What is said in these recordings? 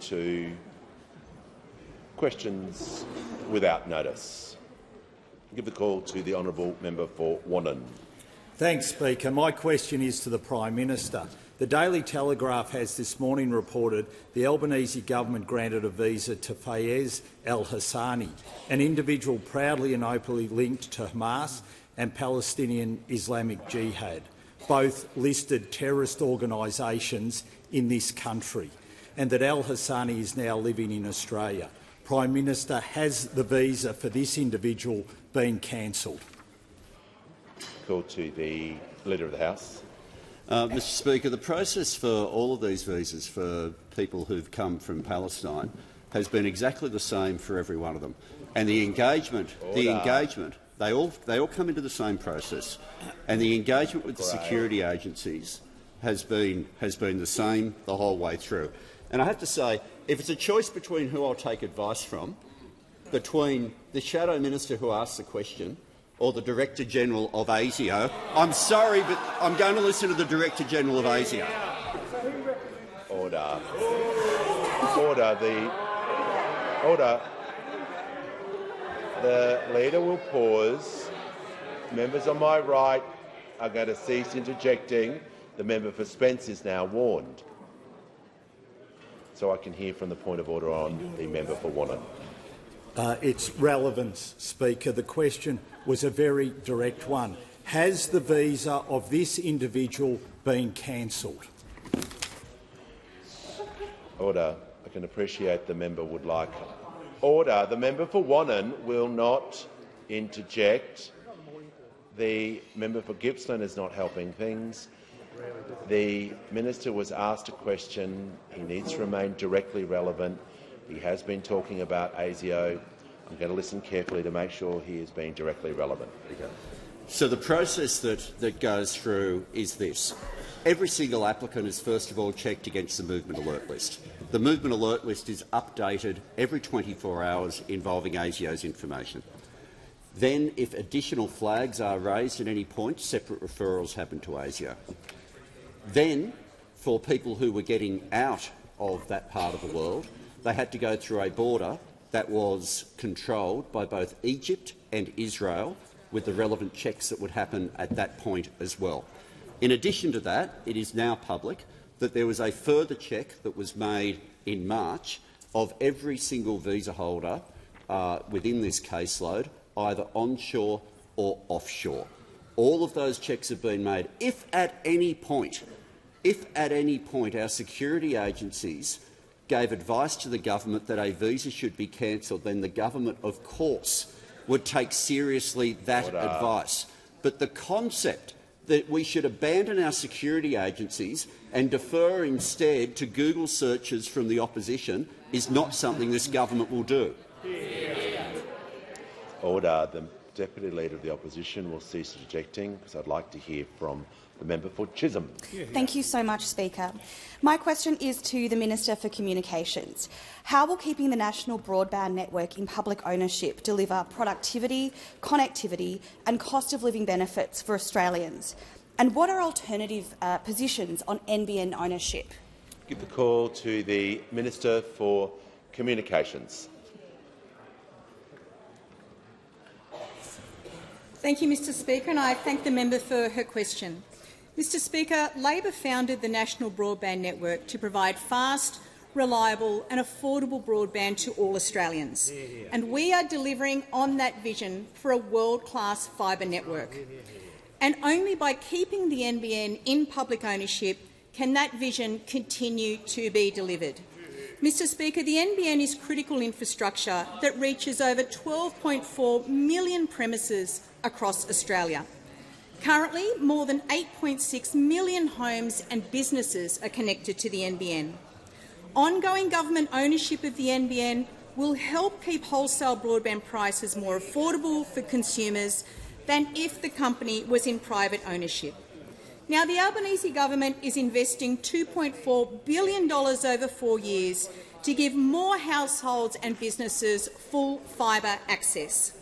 to questions without notice. I give the call to the honourable member for Wannon. Thanks, Speaker. My question is to the Prime Minister. The Daily Telegraph has this morning reported the Albanese government granted a visa to Fayez al-Hassani, an individual proudly and openly linked to Hamas and Palestinian Islamic Jihad, both listed terrorist organisations in this country, and that al-Hassani is now living in Australia. Prime Minister, has the visa for this individual been cancelled? Call to the Leader of the House. Mr Speaker, the process for all of these visas for people who've come from Palestine has been exactly the same for every one of them, and the engagement, they all come into the same process, and the engagement with the security agencies has been the same the whole way through. And I have to say, if it's a choice between who I'll take advice from, between the Shadow Minister who asked the question or the Director-General of ASIO, I'm sorry, but I'm going to listen to the Director-General of ASIO. Order. Order. The Leader will pause. Members on my right are going to cease interjecting. The member for Spence is now warned. So I can hear from the point of order on the member for Wannon. Its relevance, Speaker. The question was a very direct one. Has the visa of this individual been cancelled? Order. I can appreciate the member would like. Order. The member for Wannon will not interject. The member for Gippsland is not helping things. The minister was asked a question. He needs to remain directly relevant. He has been talking about ASIO. I'm going to listen carefully to make sure he is being directly relevant. So the process that goes through is this. Every single applicant is first of all checked against the movement alert list. The movement alert list is updated every 24 hours involving ASIO's information. Then, if additional flags are raised at any point, separate referrals happen to ASIO. Then, for people who were getting out of that part of the world, they had to go through a border that was controlled by both Egypt and Israel, with the relevant checks that would happen at that point as well. In addition to that, it is now public that there was a further check that was made in March of every single visa holder within this caseload, either onshore or offshore. All of those checks have been made. If at any point our security agencies gave advice to the government that a visa should be cancelled, then the government, of course, would take seriously that advice. But the concept that we should abandon our security agencies and defer instead to Google searches from the opposition is not something this government will do. Order. The Deputy Leader of the Opposition will cease interjecting, because I'd like to hear from the member for Chisholm. Thank you so much, Speaker. My question is to the Minister for Communications. How will keeping the national broadband network in public ownership deliver productivity, connectivity and cost of living benefits for Australians? And what are alternative positions on NBN ownership? Give the call to the Minister for Communications. Thank you, Mr Speaker, and I thank the member for her question. Mr Speaker, Labor founded the National Broadband Network to provide fast, reliable and affordable broadband to all Australians. And we are delivering on that vision for a world-class fibre network. And only by keeping the NBN in public ownership can that vision continue to be delivered. Mr Speaker, the NBN is critical infrastructure that reaches over 12.4 million premises across Australia. Currently, more than 8.6 million homes and businesses are connected to the NBN. Ongoing government ownership of the NBN will help keep wholesale broadband prices more affordable for consumers than if the company was in private ownership. Now, the Albanese government is investing $2.4 billion over 4 years to give more households and businesses full fibre access.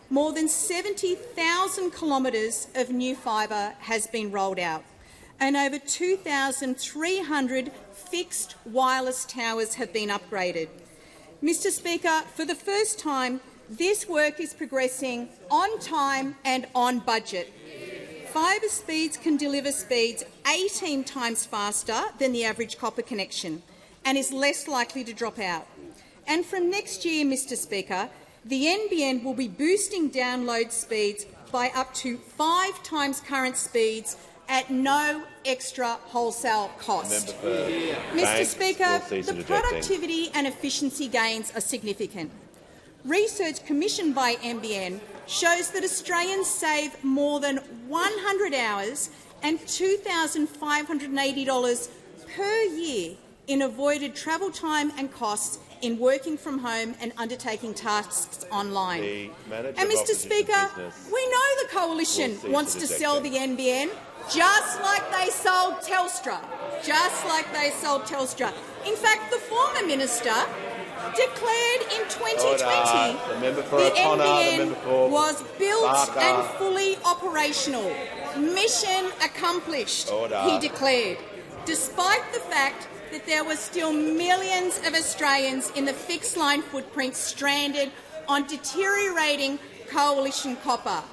More than 70,000 kilometres of new fibre has been rolled out, and over 2,300 fixed wireless towers have been upgraded. Mr Speaker, for the first time, this work is progressing on time and on budget. Fibre speeds can deliver speeds 18 times faster than the average copper connection and is less likely to drop out. And from next year, Mr Speaker, the NBN will be boosting download speeds by up to 5 times current speeds at no extra wholesale cost. Mr Speaker, the productivity and efficiency gains are significant. Research commissioned by NBN shows that Australians save more than 100 hours and $2,580 per year in avoided travel time and costs in working from home and undertaking tasks online. And Mr Speaker, we know the Coalition wants to sell the NBN just like they sold Telstra. In fact, the former minister declared in 2020 the NBN was built and fully operational. Mission accomplished, he declared, despite the fact that there were still millions of Australians in the fixed-line footprint stranded on deteriorating Coalition copper.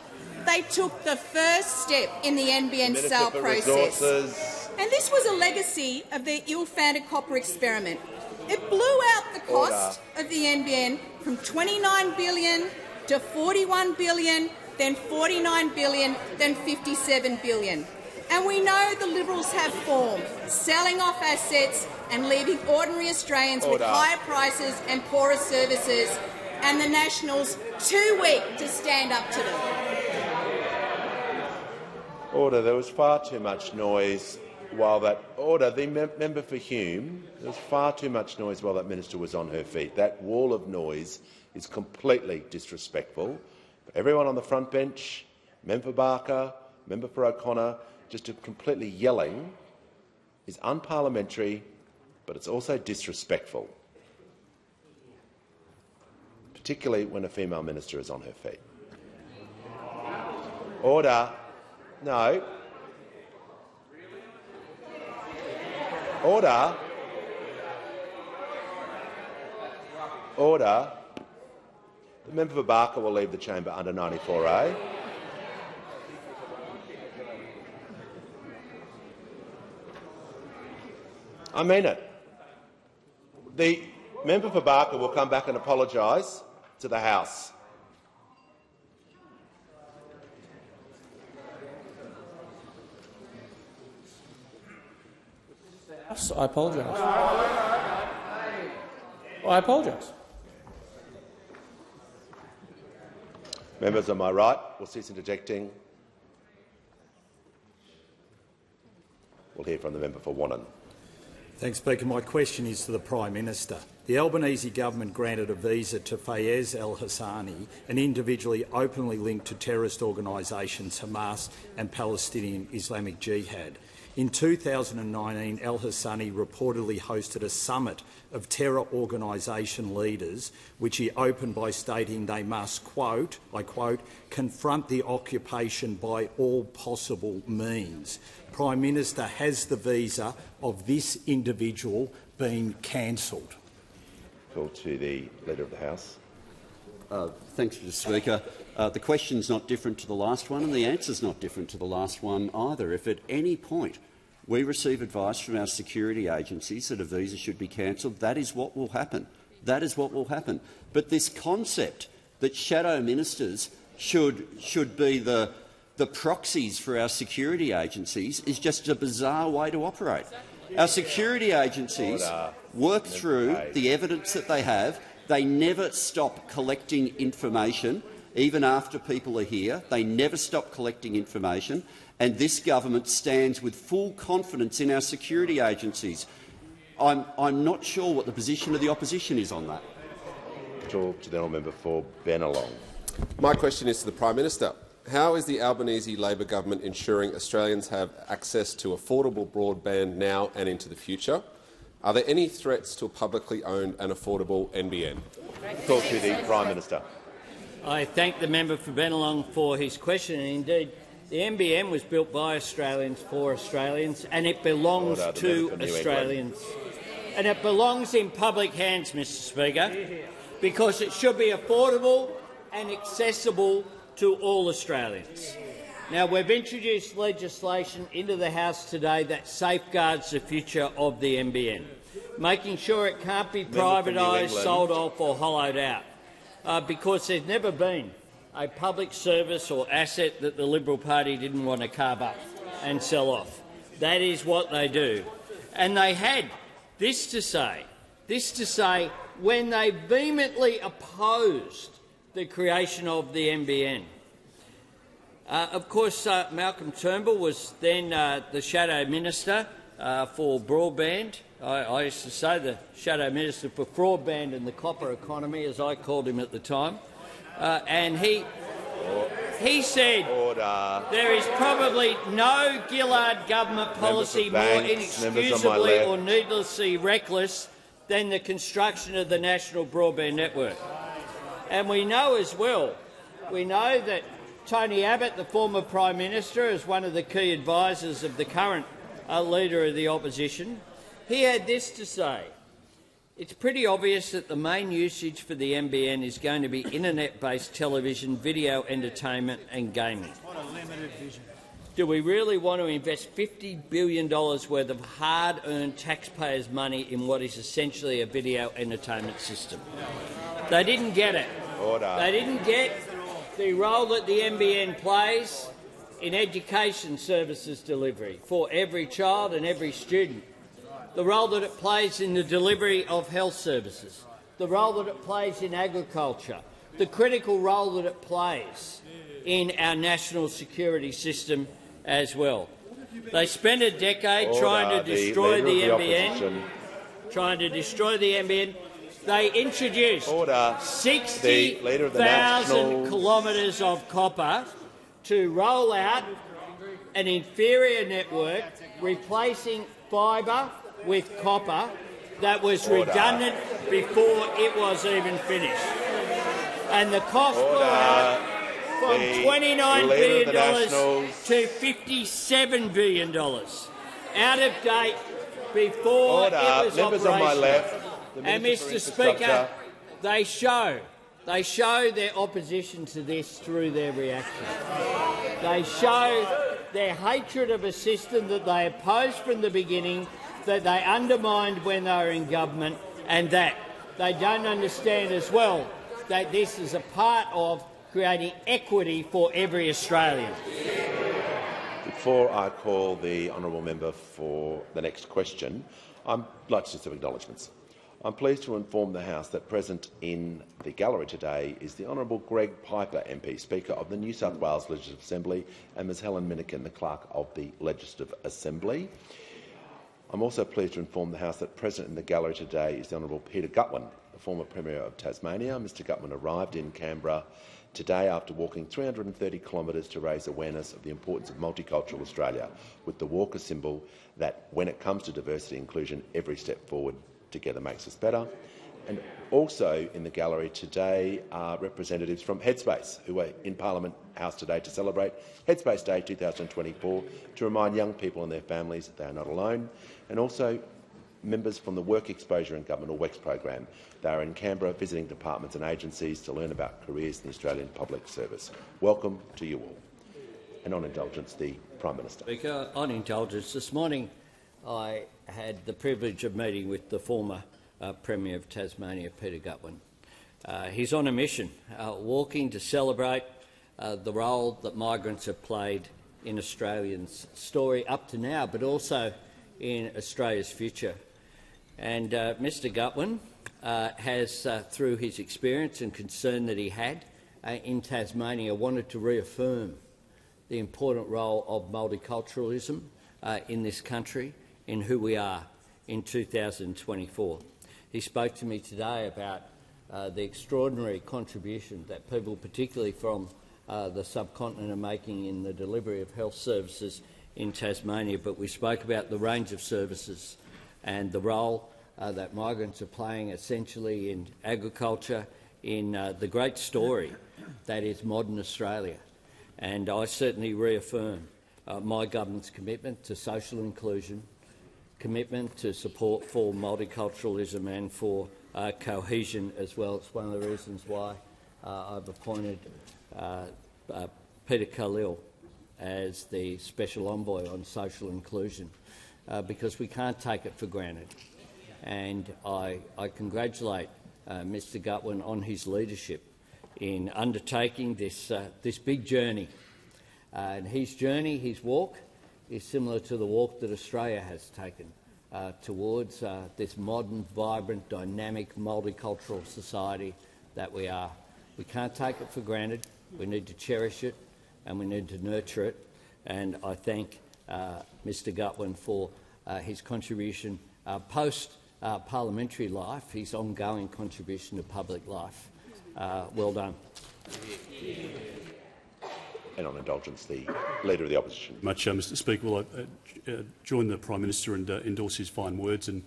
They took the first step in the NBN sale process. And this was a legacy of their ill-founded copper experiment. It blew out the cost of the NBN from $29 billion to $41 billion, then $49 billion, then $57 billion. And we know the Liberals have formed, selling off assets and leaving ordinary Australians with higher prices and poorer services, and the Nationals too weak to stand up to them. Order. There was far too much noise while that the member for Hume. There was far too much noise while that minister was on her feet. That wall of noise is completely disrespectful. Everyone on the front bench, member for Barker, member for O'Connor, just completely yelling is unparliamentary, but it's also disrespectful, particularly when a female minister is on her feet. Order. No. Order. Order. The member for Barker will leave the chamber under 94A. I mean it. The member for Barker will come back and apologise to the House. I apologise. I apologise. Members on my right will cease interjecting. We'll hear from the member for Wannon. Thanks, Speaker. My question is to the Prime Minister. The Albanese government granted a visa to Fayez al-Hassani, an individually openly linked to terrorist organisations Hamas and Palestinian Islamic Jihad. In 2019, al-Hassani reportedly hosted a summit of terror organisation leaders, which he opened by stating they must, quote, I quote, confront the occupation by all possible means. Prime Minister, has the visa of this individual been cancelled? Call to the Leader of the House. Thanks, Mr Speaker. The question's not different to the last one, and the answer's not different to the last one either. If at any point we receive advice from our security agencies that a visa should be cancelled, that is what will happen. That is what will happen. But this concept that shadow ministers should be the proxies for our security agencies is just a bizarre way to operate. Our security agencies work through the evidence that they have. They never stop collecting information, even after people are here. They never stop collecting information, and this government stands with full confidence in our security agencies. I'm not sure what the position of the opposition is on that. Talk to the honourable member for Bennelong. My question is to the Prime Minister. How is the Albanese Labor government ensuring Australians have access to affordable broadband now and into the future? Are there any threats to a publicly owned and affordable NBN? Talk to the Prime Minister. I thank the member for Bennelong for his question, and indeed The NBN was built by Australians for Australians, and it belongs to Australians. And it belongs in public hands, Mr Speaker, because it should be affordable and accessible to all Australians. Now, we've introduced legislation into the House today that safeguards the future of the NBN, making sure it can't be privatised, sold off or hollowed out, because there's never been a public service or asset that the Liberal Party didn't want to carve up and sell off. That is what they do. And they had this to say when they vehemently opposed the creation of the NBN. Of course, Malcolm Turnbull was then the shadow minister for broadband. I used to say the shadow minister for broadband and the copper economy, as I called him at the time. And he said there is probably no Gillard government policy more inexcusably or needlessly reckless than the construction of the national broadband network. And we know as well, that Tony Abbott, the former Prime Minister, is one of the key advisers of the current Leader of the Opposition. He had this to say: "It's pretty obvious that the main usage for the NBN is going to be internet-based television, video entertainment and gaming. Do we really want to invest $50 billion worth of hard-earned taxpayers' money in what is essentially a video entertainment system?" They didn't get it. They didn't get the role that the NBN plays in education services delivery for every child and every student, the role that it plays in the delivery of health services, the role that it plays in agriculture, the critical role that it plays in our national security system as well. They spent a decade trying to destroy the NBN. They introduced 60,000 kilometres of copper to roll out an inferior network, replacing fibre with copper that was redundant before it was even finished. And the cost went up from $29 billion to $57 billion. Out of date before it was operational. And, Mr Speaker, they show their opposition to this through their reaction. They show their hatred of a system that they opposed from the beginning, that they undermined when they were in government, and that they don't understand as well that this is a part of creating equity for every Australian. Before I call the honourable member for the next question, I'd like to do some acknowledgements. I'm pleased to inform the House that present in the gallery today is the Honourable Greg Piper MP, Speaker of the New South Wales Legislative Assembly, and Ms Helen Minikin, the Clerk of the Legislative Assembly. I'm also pleased to inform the House that present in the gallery today is the Honourable Peter Gutwein, the former Premier of Tasmania. Mr Gutwein arrived in Canberra today after walking 330 kilometres to raise awareness of the importance of multicultural Australia, with the Walker symbol that, when it comes to diversity and inclusion, every step forward together makes us better. And also in the gallery today are representatives from Headspace, who are in Parliament House today to celebrate Headspace Day 2024, to remind young people and their families that they are not alone, and also members from the Work Exposure in Government, or WEX program. They are in Canberra visiting departments and agencies to learn about careers in the Australian public service. Welcome to you all. And on indulgence, the Prime Minister. Speaker, on indulgence, this morning I had the privilege of meeting with the former Premier of Tasmania, Peter Gutwein. He's on a mission, walking to celebrate the role that migrants have played in Australians' story up to now, but also in Australia's future. And Mr Gutwein has, through his experience and concern that he had in Tasmania, wanted to reaffirm the important role of multiculturalism in this country, in who we are in 2024. He spoke to me today about the extraordinary contribution that people, particularly from the subcontinent, are making in the delivery of health services in Tasmania, but we spoke about the range of services and the role that migrants are playing essentially in agriculture, in the great story that is modern Australia. and I certainly reaffirm my government's commitment to social inclusion, commitment to support for multiculturalism and for cohesion as well. It's one of the reasons why I've appointed Peter Khalil as the Special Envoy on Social Inclusion, because we can't take it for granted. And I congratulate Mr Gutwein on his leadership in undertaking this big journey. And his journey, his walk, is similar to the walk that Australia has taken towards this modern, vibrant, dynamic, multicultural society that we are. We can't take it for granted. We need to cherish it and we need to nurture it. And I thank Mr Gutwein for his contribution post-parliamentary life, his ongoing contribution to public life. Well done. And on indulgence, the Leader of the Opposition. Mr Speaker. Well, I join the Prime Minister and endorse his fine words and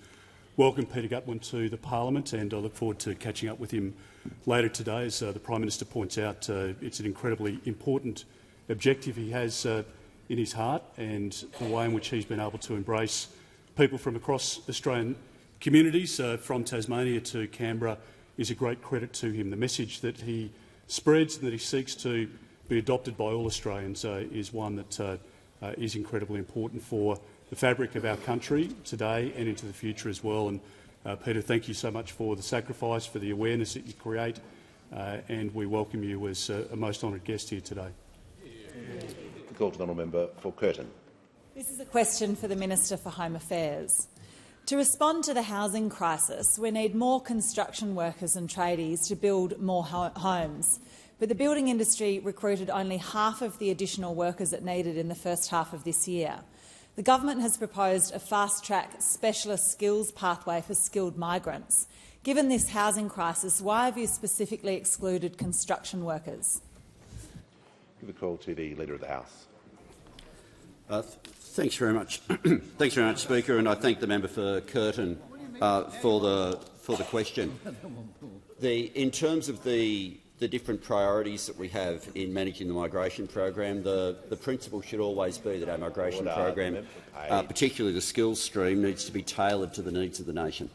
welcome Peter Gutwein to the Parliament, and I look forward to catching up with him later today. As the Prime Minister points out, it's an incredibly important objective he has in his heart, and the way in which he's been able to embrace people from across Australian communities, from Tasmania to Canberra, is a great credit to him. The message that he spreads and that he seeks to be adopted by all Australians is one that is incredibly important for the fabric of our country today and into the future as well. And Peter, thank you so much for the sacrifice, for the awareness that you create, and we welcome you as a most honoured guest here today. The call to the honourable member for Curtin. This is a question for the Minister for Home Affairs. To respond to the housing crisis, we need more construction workers and tradies to build more homes. But the building industry recruited only half of the additional workers it needed in the first half of this year. The government has proposed a fast-track specialist skills pathway for skilled migrants. Given this housing crisis, why have you specifically excluded construction workers? Give the call to the Leader of the House. Thanks very much. Thanks very much, Speaker, and I thank the member for Curtin for the question. In terms of the different priorities that we have in managing the migration program, the principle should always be that our migration program, particularly the skills stream, needs to be tailored to the needs of the nation.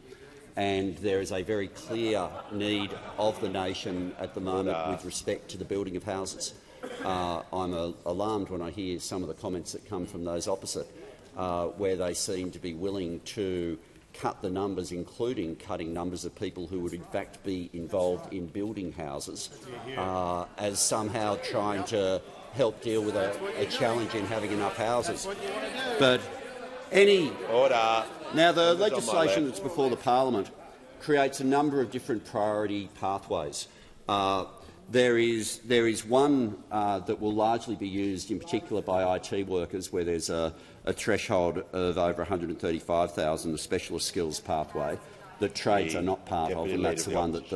And there is a very clear need of the nation at the moment with respect to the building of houses. I'm alarmed when I hear some of the comments that come from those opposite, where they seem to be willing to cut the numbers, including cutting numbers of people who would in fact be involved in building houses, as somehow trying to help deal with a challenge in having enough houses. But now the legislation that's before the Parliament creates a number of different priority pathways. There is one that will largely be used in particular by IT workers, where there's a threshold of over 135,000, the specialist skills pathway, that trades are not part of, and that's the one that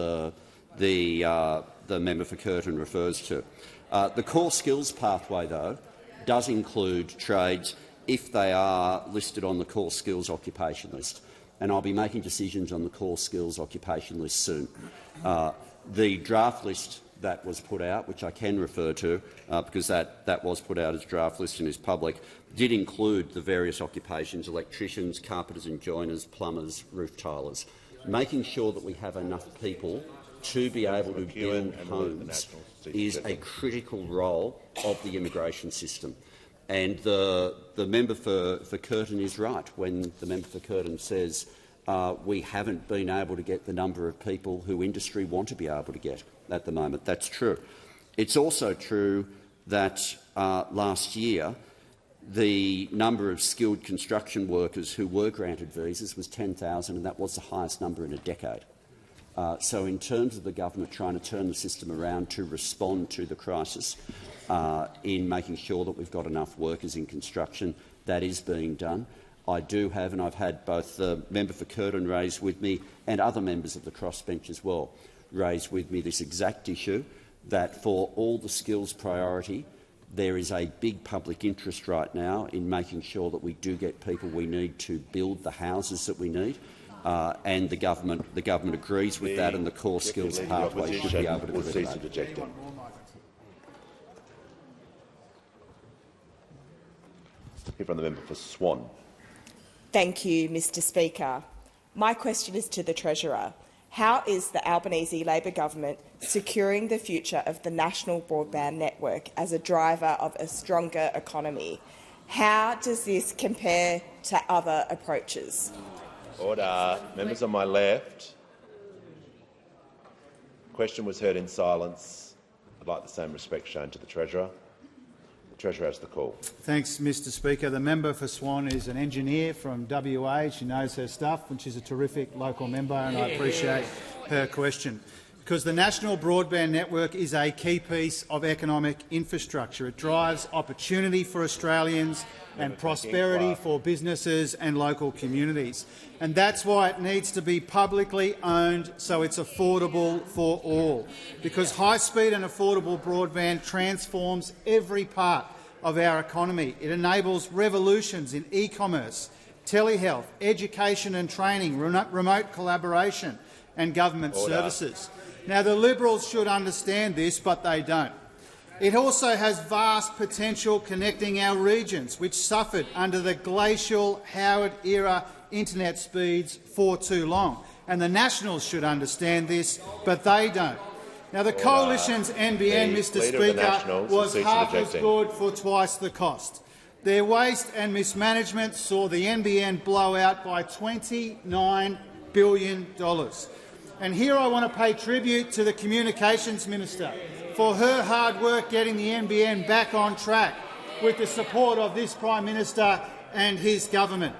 the member for Curtin refers to. The core skills pathway, though, does include trades if they are listed on the core skills occupation list, and I'll be making decisions on the core skills occupation list soon. The draft list that was put out, which I can refer to because that was put out as draft list and is public, did include the various occupations: electricians, carpenters and joiners, plumbers, roof tilers. Making sure that we have enough people to be able to build homes is a critical role of the immigration system. And the member for Curtin is right when the member for Curtin says we haven't been able to get the number of people who industry want to be able to get at the moment. That's true. It's also true that last year the number of skilled construction workers who were granted visas was 10,000, and that was the highest number in a decade. So in terms of the government trying to turn the system around to respond to the crisis in making sure that we've got enough workers in construction, that is being done. I do have, and I've had both the member for Curtin raise with me and other members of the crossbench as well raise with me this exact issue, that for all the skills priority, there is a big public interest right now in making sure that we do get people we need to build the houses that we need, and the government agrees with that, and the core skills pathway should be able to deliver that. Hear from the member for Swan. Thank you, Mr Speaker. My question is to the Treasurer. How is the Albanese Labor government securing the future of the national broadband network as a driver of a stronger economy? How does this compare to other approaches? Order. Members on my left. The question was heard in silence. I'd like the same respect shown to the Treasurer. The Treasurer has the call. Thanks, Mr Speaker. The member for Swan is an engineer from WA. She knows her stuff and she's a terrific local member, and I appreciate her question. Because the national broadband network is a key piece of economic infrastructure. It drives opportunity for Australians and prosperity for businesses and local communities. And that's why it needs to be publicly owned so it's affordable for all. Because high-speed and affordable broadband transforms every part of our economy. It enables revolutions in e-commerce, telehealth, education and training, remote collaboration and government services. Now, the Liberals should understand this, but they don't. It also has vast potential connecting our regions, which suffered under the glacial Howard-era internet speeds for too long. And the Nationals should understand this, but they don't. Now, the Coalition's NBN, Mr Speaker, was half as good for twice the cost. Their waste and mismanagement saw the NBN blow out by $29 billion. And here I want to pay tribute to the Communications Minister for her hard work getting the NBN back on track with the support of this Prime Minister and his government.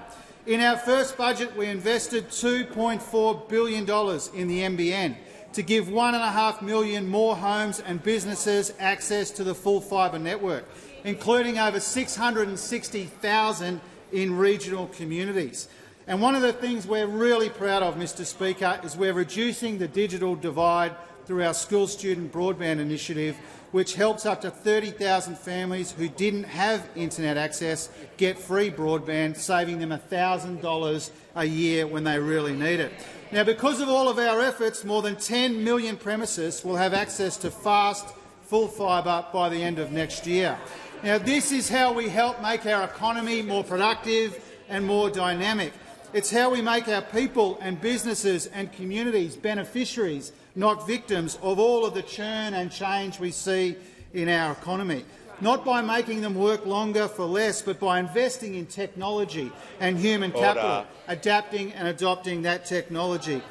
In our first budget, we invested $2.4 billion in the NBN to give 1.5 million more homes and businesses access to the full fibre network, including over 660,000 in regional communities. And one of the things we're really proud of, Mr Speaker, is we're reducing the digital divide through our school student broadband initiative, which helps up to 30,000 families who didn't have internet access get free broadband, saving them $1,000 a year when they really need it. Now, because of all of our efforts, more than 10 million premises will have access to fast, full fibre by the end of next year. Now, this is how we help make our economy more productive and more dynamic. It's how we make our people and businesses and communities beneficiaries, not victims, of all of the churn and change we see in our economy. Not by making them work longer for less, but by investing in technology and human capital, adapting and adopting that technology.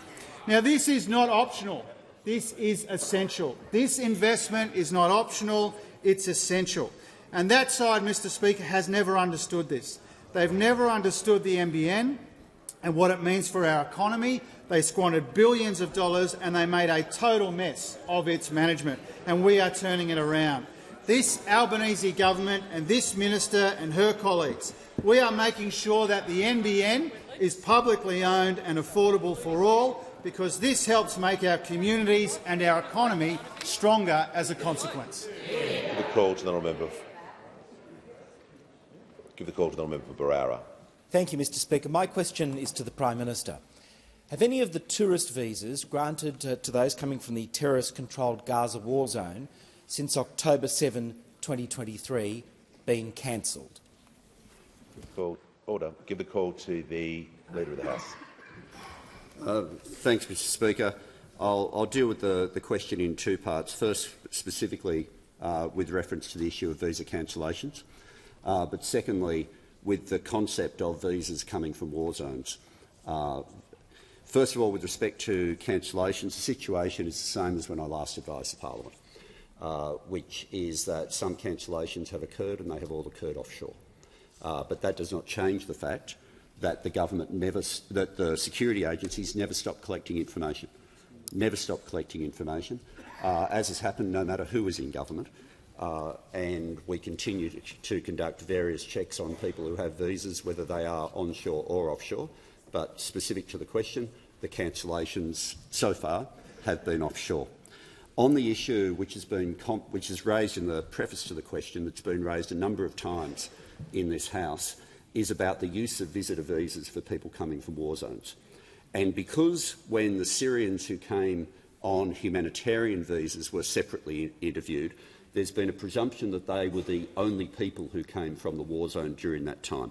Now, this is not optional. This is essential. This investment is not optional, it's essential. And that side, Mr Speaker, has never understood this. They've never understood the NBN and what it means for our economy. They squandered billions of dollars and they made a total mess of its management, and we are turning it around. This Albanese government and this minister and her colleagues, we are making sure that the NBN is publicly owned and affordable for all, because this helps make our communities and our economy stronger as a consequence. Give the call to the honourable member for Barara. Thank you, Mr Speaker. My question is to the Prime Minister. Have any of the tourist visas granted to those coming from the terrorist-controlled Gaza war zone since October 7, 2023 been cancelled? Order. Give the call to the Leader of the House. Thanks, Mr Speaker. I'll deal with the question in two parts. First, specifically with reference to the issue of visa cancellations, but secondly, with the concept of visas coming from war zones. First of all, with respect to cancellations, the situation is the same as when I last advised the Parliament, which is that some cancellations have occurred and they have all occurred offshore. But that does not change the fact that the security agencies never stop collecting information, as has happened no matter who is in government. And we continue to conduct various checks on people who have visas, whether they are onshore or offshore. But specific to the question, the cancellations so far have been offshore. On the issue which is raised in the preface to the question, that's been raised a number of times in this House, is about the use of visitor visas for people coming from war zones. And because when the Syrians who came on humanitarian visas were separately interviewed, there's been a presumption that they were the only people who came from the war zone during that time.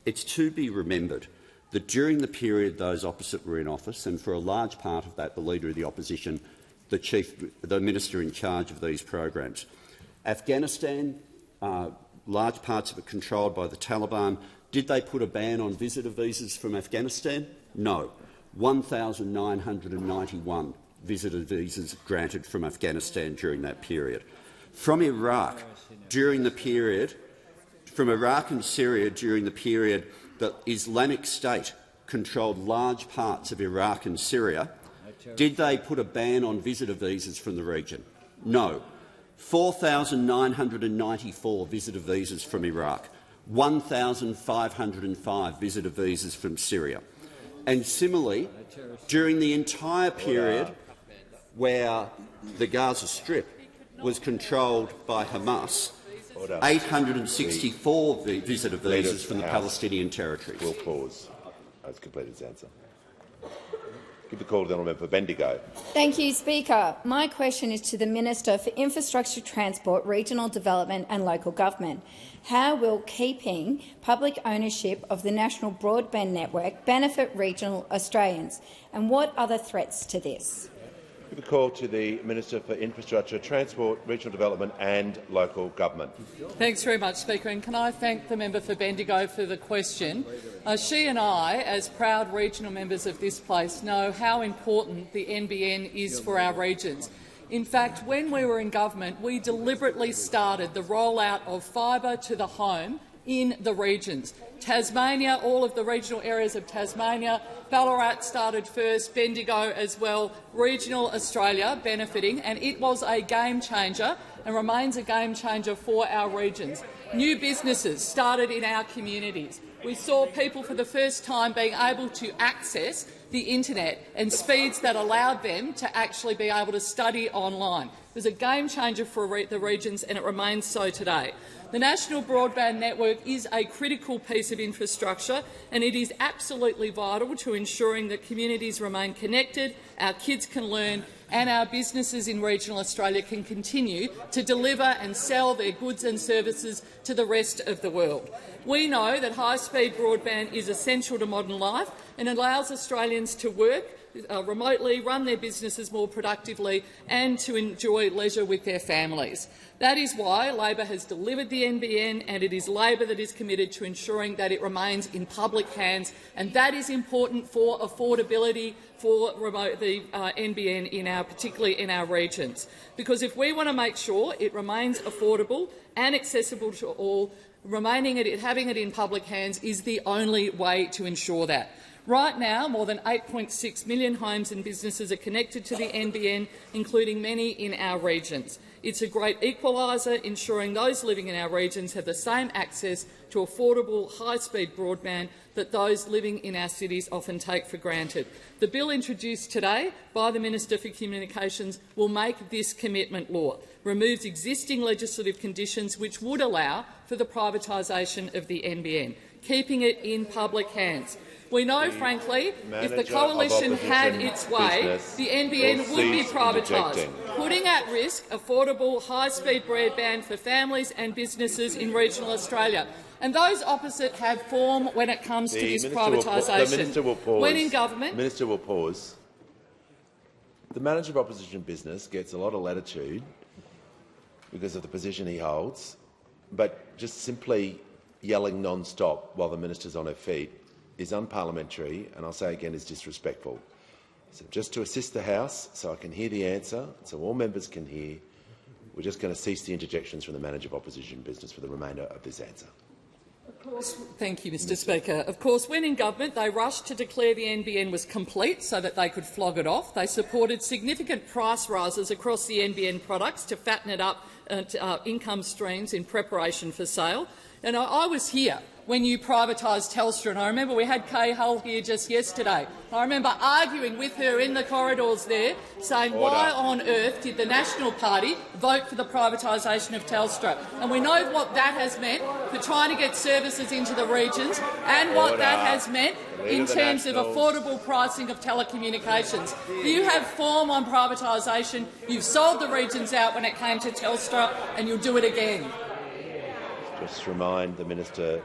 It's to be remembered that during the period those opposite were in office, and for a large part of that the Leader of the Opposition, the Minister in charge of these programs, Afghanistan, large parts of it controlled by the Taliban. Did they put a ban on visitor visas from Afghanistan? No. 1,991 visitor visas granted from Afghanistan during that period. From Iraq, during the period, from Iraq and Syria during the period that Islamic State controlled large parts of Iraq and Syria, did they put a ban on visitor visas from the region? No. 4,994 visitor visas from Iraq, 1,505 visitor visas from Syria. And similarly, during the entire period where the Gaza Strip was controlled by Hamas, 864 visitor visas from the Palestinian territories. Will pause. Has completed his answer. Give the call to the honourable member for Bendigo. Thank you, Speaker. My question is to the Minister for Infrastructure, Transport, Regional Development and Local Government. How will keeping public ownership of the national broadband network benefit regional Australians, and what are the threats to this? Give a call to the Minister for Infrastructure, Transport, Regional Development and Local Government. Thanks very much, Speaker. And can I thank the member for Bendigo for the question. She and I, as proud regional members of this place, know how important the NBN is for our regions. In fact, when we were in government, we deliberately started the rollout of fibre to the home in the regions. Tasmania, all of the regional areas of Tasmania, Ballarat started first, Bendigo as well, regional Australia benefiting, and it was a game changer and remains a game changer for our regions. New businesses started in our communities. We saw people for the first time being able to access the internet and speeds that allowed them to actually be able to study online. It was a game changer for the regions, and it remains so today. The National Broadband Network is a critical piece of infrastructure, and it is absolutely vital to ensuring that communities remain connected, our kids can learn, and our businesses in regional Australia can continue to deliver and sell their goods and services to the rest of the world. We know that high-speed broadband is essential to modern life and allows Australians to work remotely, run their businesses more productively and to enjoy leisure with their families. That is why Labor has delivered the NBN, and it is Labor that is committed to ensuring that it remains in public hands, and that is important for affordability for the NBN, particularly in our regions. Because if we want to make sure it remains affordable and accessible to all, having it in public hands is the only way to ensure that. Right now, more than 8.6 million homes and businesses are connected to the NBN, including many in our regions. It's a great equaliser, ensuring those living in our regions have the same access to affordable, high-speed broadband that those living in our cities often take for granted. The bill introduced today by the Minister for Communications will make this commitment law, removes existing legislative conditions which would allow for the privatisation of the NBN, keeping it in public hands. We know, frankly, if the coalition had its way, the NBN would be privatised, putting at risk affordable, high-speed broadband for families and businesses in regional Australia. And those opposite have form when it comes to this privatisation. The Minister will pause. When in government, the Minister will pause. The Manager of Opposition Business gets a lot of latitude because of the position he holds, but just simply yelling non-stop while the Minister's on her feet is unparliamentary, and I'll say again is disrespectful. So just to assist the House, so I can hear the answer, so all members can hear, we're just going to cease the interjections from the Manager of Opposition Business for the remainder of this answer. Thank you, Mr Speaker. Of course, when in government, they rushed to declare the NBN was complete so that they could flog it off. They supported significant price rises across the NBN products to fatten it up income streams in preparation for sale. And I was here when you privatised Telstra, and I remember we had Kay Hull here just yesterday. I remember arguing with her in the corridors there, saying, why on earth did the National Party vote for the privatisation of Telstra? And we know what that has meant for trying to get services into the regions and what that has meant in terms of affordable pricing of telecommunications. You have form on privatisation. You've sold the regions out when it came to Telstra, and you'll do it again. Just remind the minister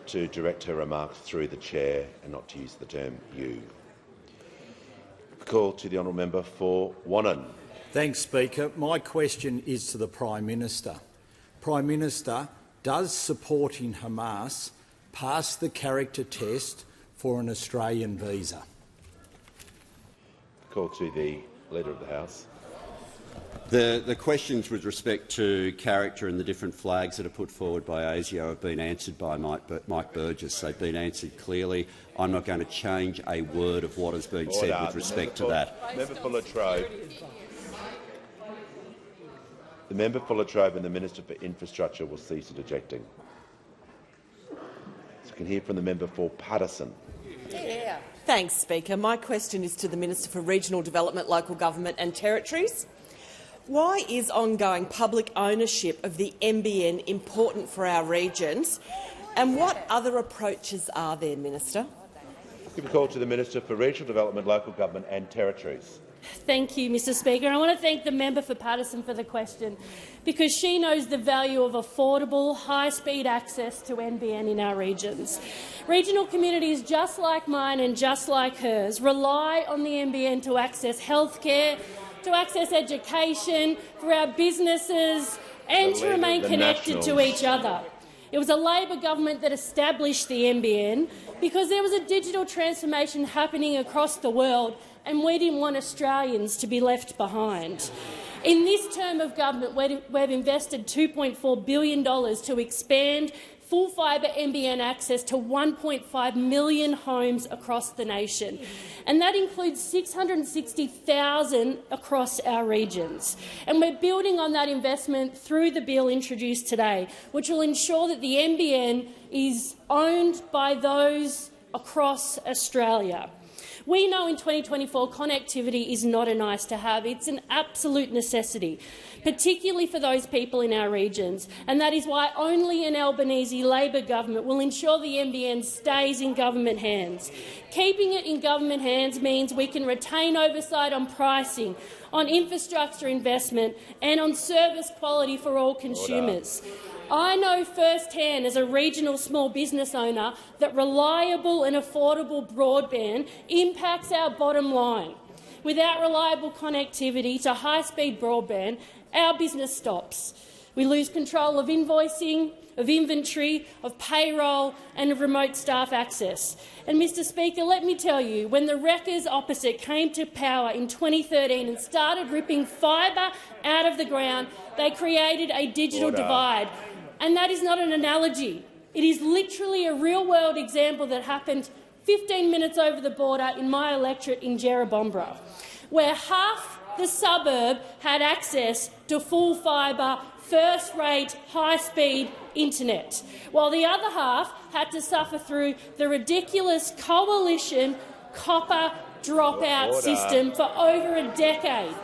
to direct her remarks through the chair and not to use the term you. Call to the honourable member for Wannon. Thanks, Speaker. My question is to the Prime Minister. Prime Minister, does supporting Hamas pass the character test for an Australian visa? Call to the Leader of the House. The questions with respect to character and the different flags that are put forward by ASIO have been answered by Mike Burgess. They've been answered clearly. I'm not going to change a word of what has been said with respect to that. Member for Latrobe. The member for Latrobe and the Minister for Infrastructure will cease interjecting. So you can hear from the member for Paterson. Thanks, Speaker. My question is to the Minister for Regional Development, Local Government and Territories. Why is ongoing public ownership of the NBN important for our regions, and what other approaches are there, Minister? Give a call to the Minister for Regional Development, Local Government and Territories. Thank you, Mr Speaker. I want to thank the member for Paterson for the question, because she knows the value of affordable, high-speed access to NBN in our regions. Regional communities just like mine and just like hers rely on the NBN to access healthcare, to access education, for our businesses and to remain connected to each other. It was a Labor government that established the NBN because there was a digital transformation happening across the world and we didn't want Australians to be left behind. In this term of government, we've invested $2.4 billion to expand full fibre NBN access to 1.5 million homes across the nation, and that includes 660,000 across our regions. And we're building on that investment through the bill introduced today, which will ensure that the NBN is owned by those across Australia. We know in 2024 connectivity is not a nice-to-have, it's an absolute necessity, particularly for those people in our regions, and that is why only an Albanese Labor government will ensure the NBN stays in government hands. Keeping it in government hands means we can retain oversight on pricing, on infrastructure investment and on service quality for all consumers. I know firsthand as a regional small business owner that reliable and affordable broadband impacts our bottom line. Without reliable connectivity to high-speed broadband, our business stops. We lose control of invoicing, of inventory, of payroll and of remote staff access. And, Mr Speaker, let me tell you, when the wreckers opposite came to power in 2013 and started ripping fibre out of the ground, they created a digital divide. And that is not an analogy. It is literally a real-world example that happened 15 minutes over the border in my electorate in Jerrabombra, where half the suburb had access to full fibre, first-rate, high-speed internet, while the other half had to suffer through the ridiculous coalition copper dropout system for over a decade.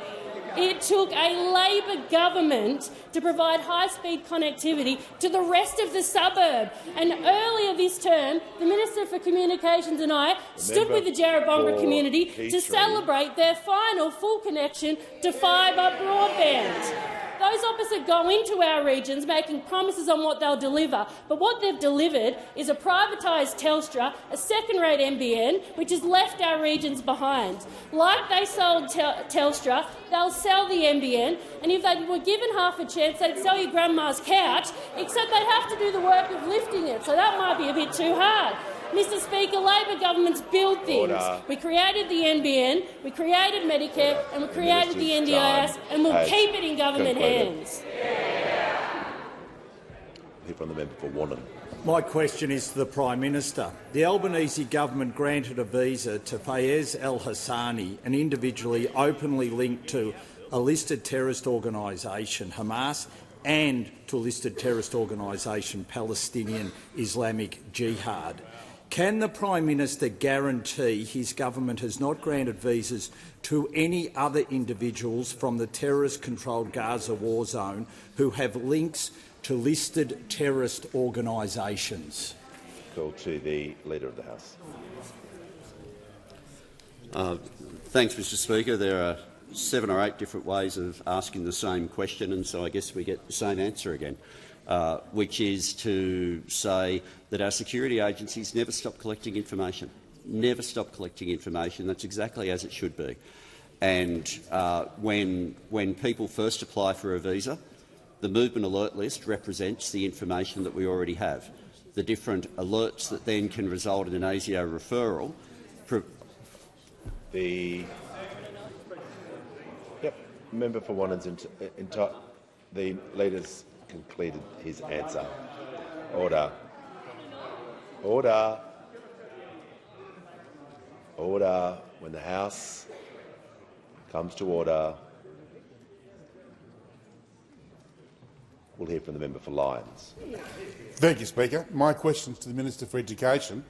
It took a Labor government to provide high-speed connectivity to the rest of the suburb. And earlier this term, the Minister for Communications and I stood with the Jerrabombra community to celebrate their final full connection to fibre broadband. Those opposite go into our regions making promises on what they'll deliver, but what they've delivered is a privatised Telstra, a second-rate NBN, which has left our regions behind. Like they sold Telstra, they'll sell the NBN, and if they were given half a chance, they'd sell your grandma's couch, except they'd have to do the work of lifting it, so that might be a bit too hard. Mr Speaker, Labor governments build things. We created the NBN, we created Medicare and we created the NDIS, and we'll keep it in government hands. Hear from the member for Wannon. My question is to the Prime Minister. The Albanese government granted a visa to Fayez El-Hassani, an individually openly linked to a listed terrorist organisation, Hamas, and to listed terrorist organisation Palestinian Islamic Jihad. Can the Prime Minister guarantee his government has not granted visas to any other individuals from the terrorist-controlled Gaza war zone who have links to listed terrorist organisations? Call to the Leader of the House. Thanks, Mr Speaker. There are 7 or 8 different ways of asking the same question, and so I guess we get the same answer again, which is to say that our security agencies never stop collecting information. Never stop collecting information. That's exactly as it should be. And when people first apply for a visa, the movement alert list represents the information that we already have. The different alerts that then can result in an ASIO referral. Member for Wannan's the Leader's completed his answer. Order. Order. Order. When the House comes to order, we'll hear from the member for Lyons. Thank you, Speaker. My question is to the Minister for Education.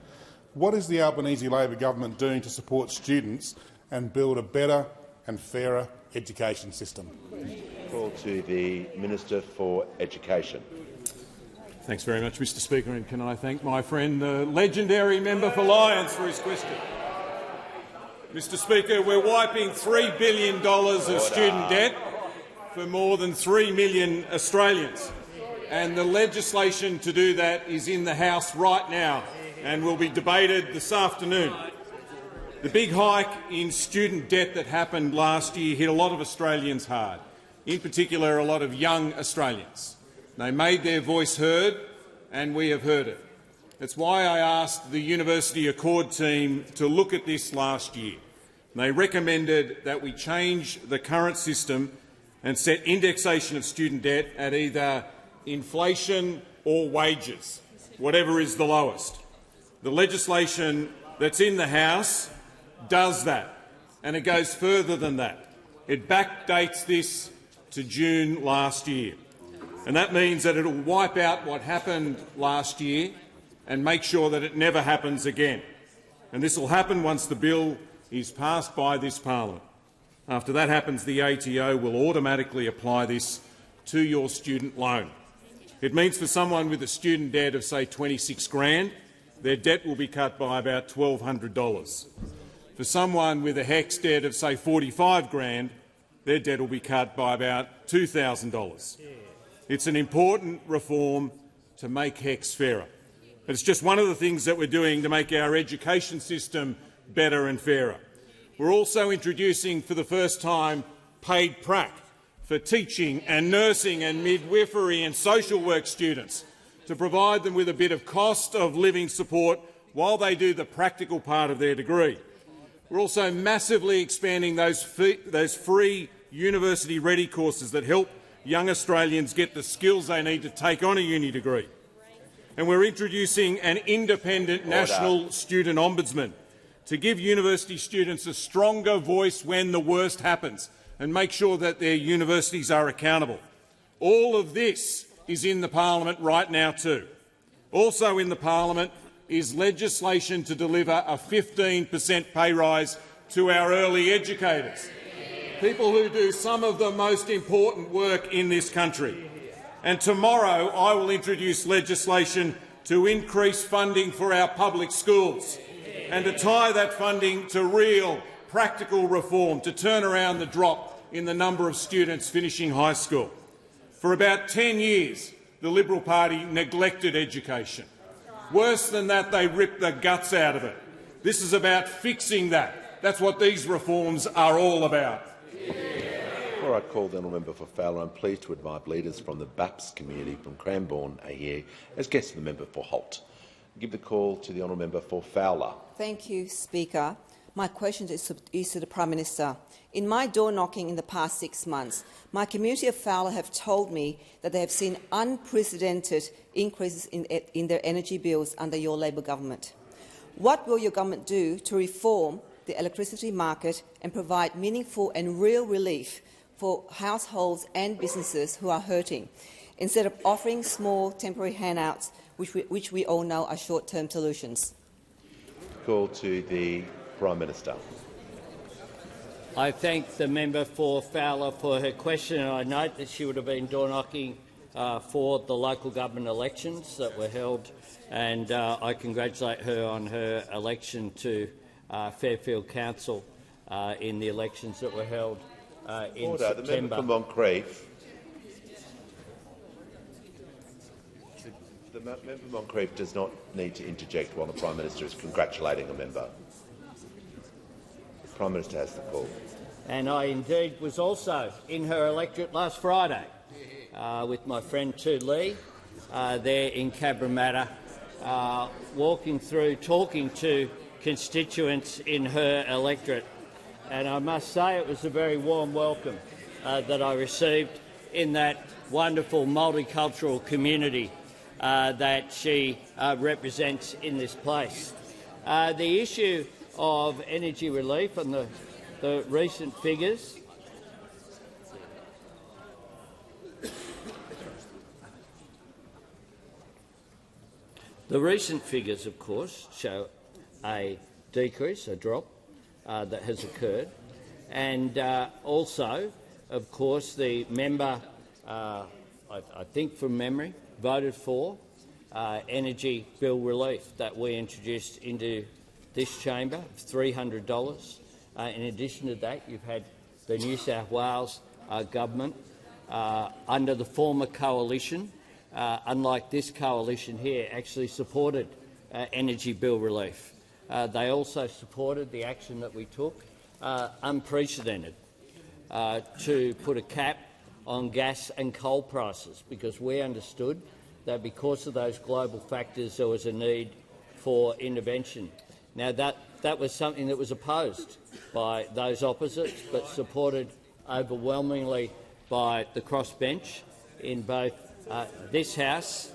What is the Albanese Labor government doing to support students and build a better and fairer education system? Call to the Minister for Education. Thanks very much, Mr Speaker, and can I thank my friend, the legendary member for Lyons, for his question. Mr Speaker, we're wiping $3 billion of student debt for more than 3 million Australians, and the legislation to do that is in the House right now and will be debated this afternoon. The big hike in student debt that happened last year hit a lot of Australians hard, in particular a lot of young Australians. They made their voice heard, and we have heard it. That's why I asked the University Accord team to look at this last year. They recommended that we change the current system and set indexation of student debt at either inflation or wages, whatever is the lowest. The legislation that's in the House does that, and it goes further than that. It backdates this to June last year, and that means that it will wipe out what happened last year and make sure that it never happens again. And this will happen once the bill is passed by this parliament. After that happens, the ATO will automatically apply this to your student loan. It means for someone with a student debt of, say, $26,000, their debt will be cut by about $1,200. For someone with a HECS debt of, say, $45,000, their debt will be cut by about $2,000. It's an important reform to make HECS fairer. It's just one of the things that we're doing to make our education system better and fairer. We're also introducing for the first time paid prac for teaching and nursing and midwifery and social work students to provide them with a bit of cost of living support while they do the practical part of their degree. We're also massively expanding those free university-ready courses that help young Australians get the skills they need to take on a uni degree. And we're introducing an independent national student ombudsman to give university students a stronger voice when the worst happens and make sure that their universities are accountable. All of this is in the parliament right now too. Also in the parliament is legislation to deliver a 15% pay rise to our early educators, people who do some of the most important work in this country. And tomorrow I will introduce legislation to increase funding for our public schools and to tie that funding to real practical reform to turn around the drop in the number of students finishing high school. For about 10 years, the Liberal Party neglected education. Worse than that, they ripped the guts out of it. This is about fixing that. That's what these reforms are all about. Before I call the honourable member for Fowler, I'm pleased to advise leaders from the BAPS community from Cranbourne are here as guests of the member for Holt. I give the call to the honourable member for Fowler. Thank you, Speaker. My question is to the Prime Minister. In my door knocking in the past 6 months, my community of Fowler have told me that they have seen unprecedented increases in their energy bills under your Labor government. What will your government do to reform the electricity market and provide meaningful and real relief for households and businesses who are hurting? instead of offering small temporary handouts, which we all know are short-term solutions? Call to the Prime Minister. I thank the member for Fowler for her question, and I note that she would have been door-knocking for the local government elections that were held, and I congratulate her on her election to Fairfield Council in the elections that were held in September. The member for Moncrieff. The member for Moncrieff does not need to interject while the Prime Minister is congratulating a member. The Prime Minister has the call. And I indeed was also in her electorate last Friday with my friend Tu Lee there in Cabramatta, walking through, talking to constituents in her electorate. And I must say it was a very warm welcome that I received in that wonderful multicultural community that she represents in this place. The issue of energy relief and the recent figures of course, show a decrease, a drop that has occurred, and also, of course, the member, I think from memory, voted for energy bill relief that we introduced into this chamber, $300. In addition to that, you've had the New South Wales government under the former coalition, unlike this coalition here, actually supported energy bill relief. They also supported the action that we took, unprecedented, to put a cap on gas and coal prices, because we understood that because of those global factors there was a need for intervention. Now that was something that was opposed by those opposites, but supported overwhelmingly by the crossbench in both this House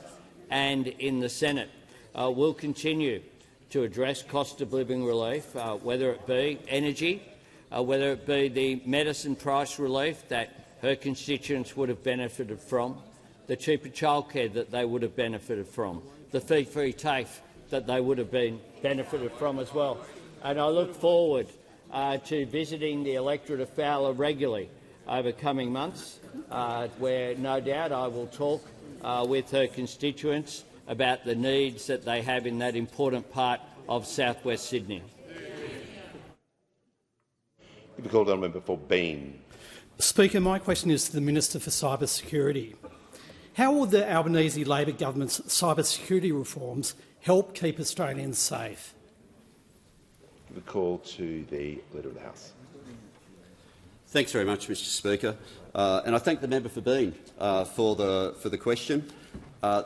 and in the Senate. We'll continue to address cost of living relief, whether it be energy, whether it be the medicine price relief that her constituents would have benefited from, the cheaper childcare that they would have benefited from, the fee-free TAFE that they would have been benefited from as well. And I look forward to visiting the electorate of Fowler regularly over coming months, where no doubt I will talk with her constituents about the needs that they have in that important part of south-west Sydney. The call down member for Bean. Speaker, my question is to the Minister for Cyber Security. How will the Albanese Labor government's cyber security reforms help keep Australians safe? The call to the Leader of the House. Thanks very much, Mr Speaker, and I thank the member for Bean for the question.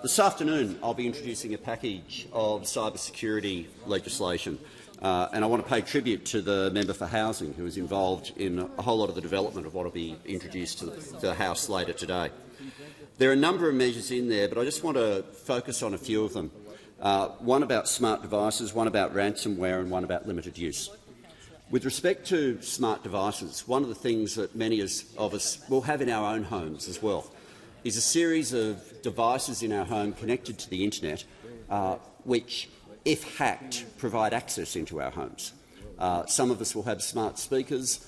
This afternoon I'll be introducing a package of cyber security legislation, and I want to pay tribute to the member for Housing, who is involved in a whole lot of the development of what will be introduced to the House later today. There are a number of measures in there, but I just want to focus on a few of them. One about smart devices, one about ransomware and one about limited use. With respect to smart devices, one of the things that many of us will have in our own homes as well is a series of devices in our home connected to the internet which, if hacked, provide access into our homes. Some of us will have smart speakers.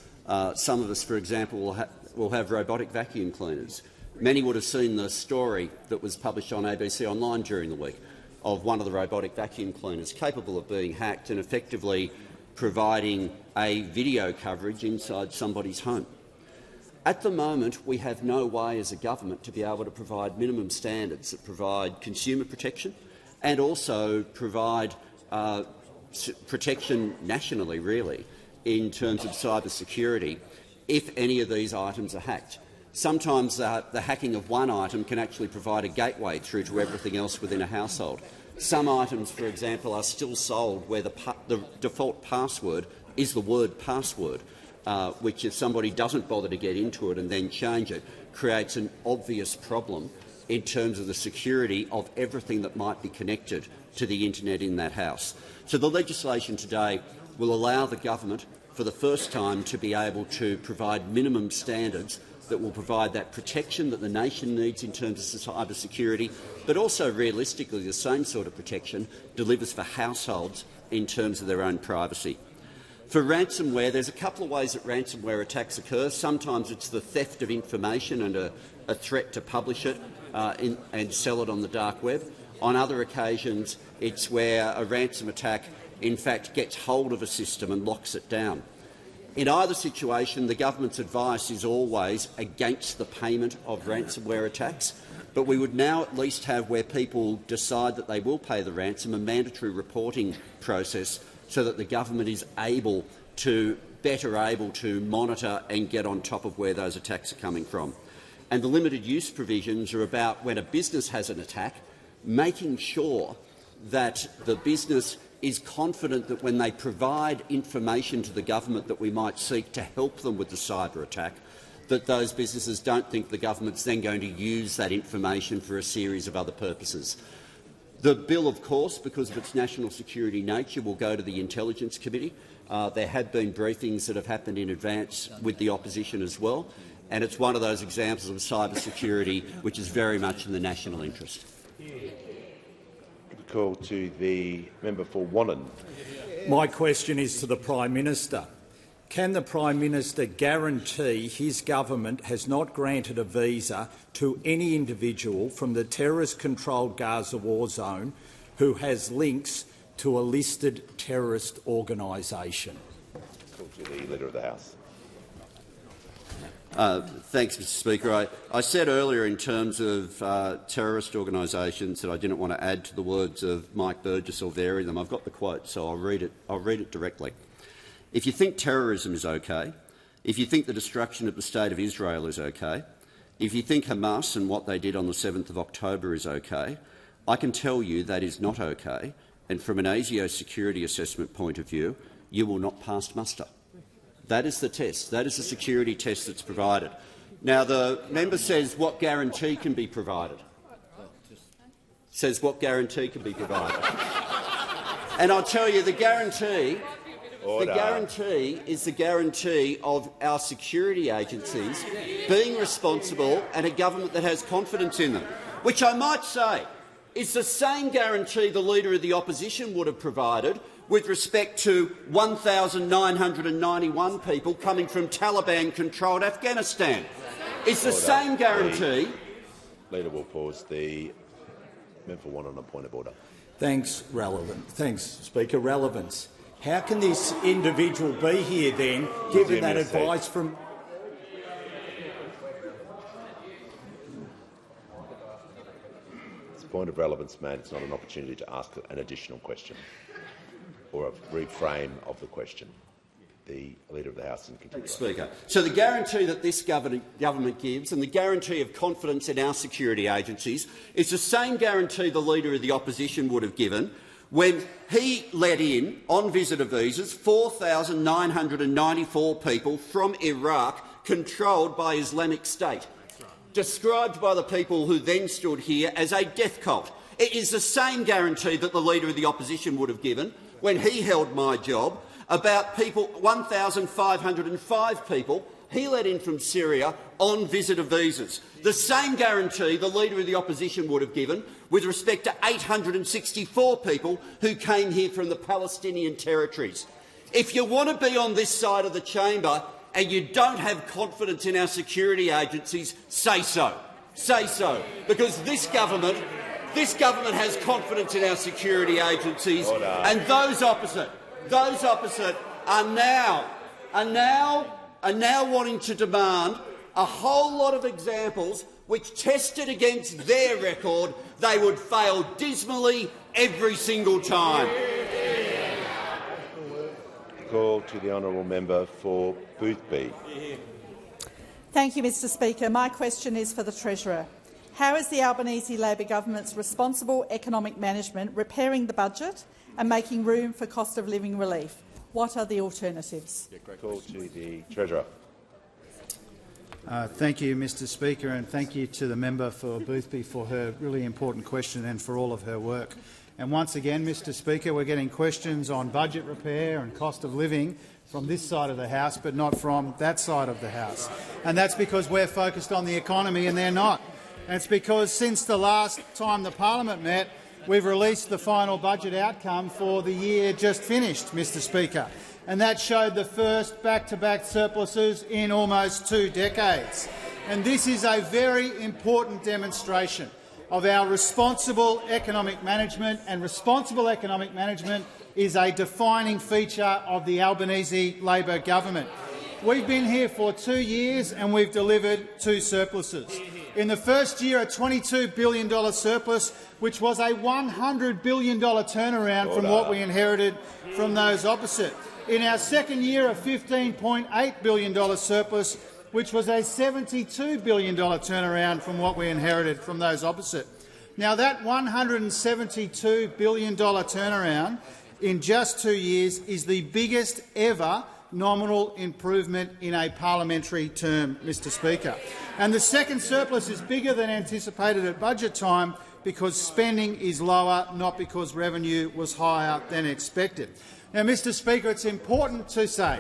Some of us, for example, will have robotic vacuum cleaners. Many would have seen the story that was published on ABC Online during the week of one of the robotic vacuum cleaners capable of being hacked and effectively providing a video coverage inside somebody's home. At the moment, we have no way as a government to be able to provide minimum standards that provide consumer protection and also provide protection nationally, really, in terms of cyber security if any of these items are hacked. Sometimes the hacking of one item can actually provide a gateway through to everything else within a household. Some items, for example, are still sold where the default password is the word password, which if somebody doesn't bother to get into it and then change it, creates an obvious problem in terms of the security of everything that might be connected to the internet in that house. So the legislation today will allow the government for the first time to be able to provide minimum standards that will provide that protection that the nation needs in terms of cyber security, but also realistically the same sort of protection delivers for households in terms of their own privacy. For ransomware, there's a couple of ways that ransomware attacks occur. Sometimes it's the theft of information and a threat to publish it and sell it on the dark web. On other occasions, it's where a ransom attack in fact gets hold of a system and locks it down. In either situation, the government's advice is always against the payment of ransomware attacks, but we would now at least have, where people decide that they will pay the ransom, a mandatory reporting process so that the government is better able to monitor and get on top of where those attacks are coming from. And the limited use provisions are about when a business has an attack, making sure that the business is confident that when they provide information to the government that we might seek to help them with the cyber attack, that those businesses don't think the government's then going to use that information for a series of other purposes. The bill, of course, because of its national security nature, will go to the Intelligence Committee. There have been briefings that have happened in advance with the opposition as well, and it's one of those examples of cyber security which is very much in the national interest. Call to the member for Wannon. My question is to the Prime Minister. Can the Prime Minister guarantee his government has not granted a visa to any individual from the terrorist-controlled Gaza war zone who has links to a listed terrorist organisation? Call to the Leader of the House. Thanks, Mr Speaker. I said earlier in terms of terrorist organisations that I didn't want to add to the words of Mike Burgess or vary them. I've got the quote, so I'll read it directly. If you think terrorism is okay, if you think the destruction of the State of Israel is okay, if you think Hamas and what they did on the 7th of October is okay, I can tell you that is not okay, and from an ASIO security assessment point of view, you will not pass muster. That is the test. That is the security test that's provided. Now, the member says what guarantee can be provided. Says what guarantee can be provided. And I'll tell you, the guarantee is the guarantee of our security agencies being responsible and a government that has confidence in them, which I might say is the same guarantee the Leader of the Opposition would have provided with respect to 1,991 people coming from Taliban-controlled Afghanistan. It's the same guarantee. The Leader will pause. The member for Wannon on a point of order. Thanks, Speaker. Relevance. How can this individual be here then, given that advice from... It's a point of relevance, mate. It's not an opportunity to ask an additional question or a reframe of the question. The Leader of the House and continue. Speaker. So the guarantee that this government gives and the guarantee of confidence in our security agencies is the same guarantee the Leader of the Opposition would have given when he let in, on visitor visas, 4,994 people from Iraq controlled by Islamic State, described by the people who then stood here as a death cult. It is the same guarantee that the Leader of the Opposition would have given when he held my job about people, 1,505 people he let in from Syria on visitor visas. The same guarantee the Leader of the Opposition would have given with respect to 864 people who came here from the Palestinian territories. If you want to be on this side of the chamber and you don't have confidence in our security agencies, say so. Say so. Because this government has confidence in our security agencies, and those opposite are now wanting to demand a whole lot of examples which, tested against their record, they would fail dismally every single time. Call to the honourable member for Boothby. Thank you, Mr Speaker. My question is for the Treasurer. How is the Albanese Labor government's responsible economic management repairing the budget and making room for cost of living relief? What are the alternatives? Call to the Treasurer. Thank you, Mr Speaker, and thank you to the member for Boothby for her really important question and for all of her work. And once again, Mr Speaker, we're getting questions on budget repair and cost of living from this side of the House, but not from that side of the House. And that's because we're focused on the economy and they're not. And it's because since the last time the Parliament met, we've released the final budget outcome for the year just finished, Mr Speaker, and that showed the first back-to-back surpluses in almost 2 decades. And this is a very important demonstration of our responsible economic management, and responsible economic management is a defining feature of the Albanese Labor government. We've been here for 2 years and we've delivered 2 surpluses. In the first year, a $22 billion surplus, which was a $100 billion turnaround from what we inherited from those opposite. In our second year, a $15.8 billion surplus, which was a $72 billion turnaround from what we inherited from those opposite. Now, that $172 billion turnaround in just 2 years is the biggest ever nominal improvement in a parliamentary term, Mr Speaker. And the second surplus is bigger than anticipated at budget time because spending is lower, not because revenue was higher than expected. Now, Mr Speaker, it's important to say